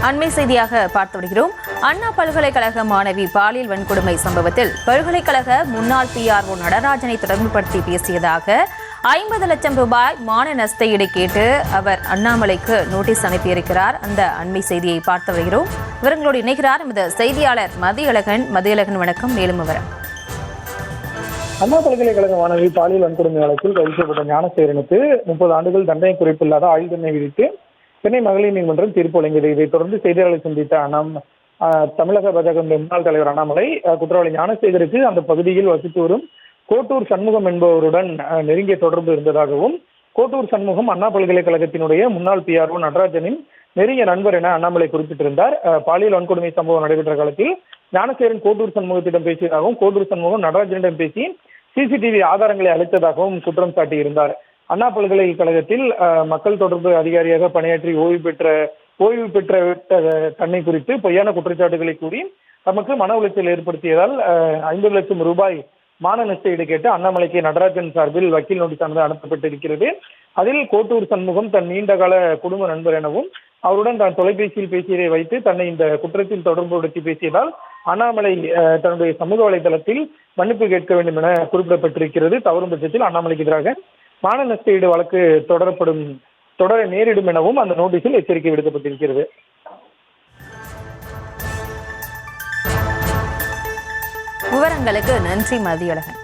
அண்மை செய்தியாக பார்த்து வருகிறோம். அண்ணா பல்கலைக்கழக மாணவி பாலியல் வன்கொடுமை சம்பவத்தில் பல்கலைக்கழக முன்னாள் PRO நடராஜனை தொடர்புபடுத்தி பேசியதாக 50 லட்சம் ரூபாய் மான நஷ்டஈடு கேட்டு அவர் அண்ணாமலைக்கு நோட்டீஸ் அனுப்பியிருக்கிறார். அந்த அண்மை செய்தியை பார்த்து வருகிறோம். இவர்களோடு இணைகிறார் நமது செய்தியாளர் மதியழகன். வணக்கம். மேலும் விவரம். அண்ணா பல்கலைக்கழக மாணவி பாலியல் வன்கொடுமை வழக்கில் கைது செய்யப்பட்ட ஞானசேகரனுக்கு 30 ஆண்டுகள் தண்டனை குறைப்பில்லாத ஆயுள் தண்டனை விதித்து சென்னை மகளிர் நீதிமன்றம் தீர்ப்பு வழங்கியது. இதைத் தொடர்ந்து செய்தியாளர்களை சந்தித்த தமிழக பாஜக முன்னாள் தலைவர் அண்ணாமலை குற்றவாளி ஞானசேகருக்கு அந்த பகுதியில் வசித்து வரும் கோட்டூர் சண்முகம் என்பவருடன் நெருங்கிய தொடர்பு இருந்ததாகவும், கோட்டூர் சண்முகம் அண்ணா பல்கலைக்கழகத்தினுடைய முன்னாள் PRO நடராஜனின் நெருங்கிய நண்பர் என அண்ணாமலை குறிப்பிட்டிருந்தார். பாலியல் வன்கொடுமை சம்பவம் நடைபெற்ற காலத்தில் ஞானசேகரன் கோட்டூர் சண்முகத்திடம் பேசியதாகவும், கோட்டூர் சண்முகம் நடராஜனிடம் பேசி CCTV ஆதாரங்களை அளித்ததாகவும் குற்றம் சாட்டியிருந்தார். அண்ணா பல்கலைக்கழகத்தில் மக்கள் தொடர்பு அதிகாரியாக பணியாற்றி ஓய்வு பெற்ற தன்னை குறித்து பொய்யான குற்றச்சாட்டுகளை கூறி தமக்கு மன உளைச்சல் ஏற்படுத்தியதால் 50 லட்சம் ரூபாய் மான நஷ்டஈடு கேட்டு அண்ணாமலைக்கு நடராஜன் சார்பில் வக்கீல் நோட்டீஸ் அனுப்பப்பட்டிருக்கிறது. அதில் கோட்டூர் சண்முகம் தன் நீண்டகால குடும்ப நண்பர் எனவும் அவருடன் தான் தொலைபேசியில் பேசியதை வைத்து தன்னை இந்த குற்றத்தில் தொடர்புபடுத்தி பேசியதால் அண்ணாமலை தன்னுடைய சமூக வலைதளத்தில் மன்னிப்பு கேட்க வேண்டும் என குறிப்பிடப்பட்டிருக்கிறது. தவறும் பட்சத்தில் அண்ணாமலைக்கு எதிராக மான நஷ்டஈடு வழக்கு தொடர நேரிடும் எனவும் அந்த நோட்டீஸில் எச்சரிக்கை விடுக்கப்பட்டிருக்கிறது. விவரங்களுக்கு நன்றி மதியழகன்.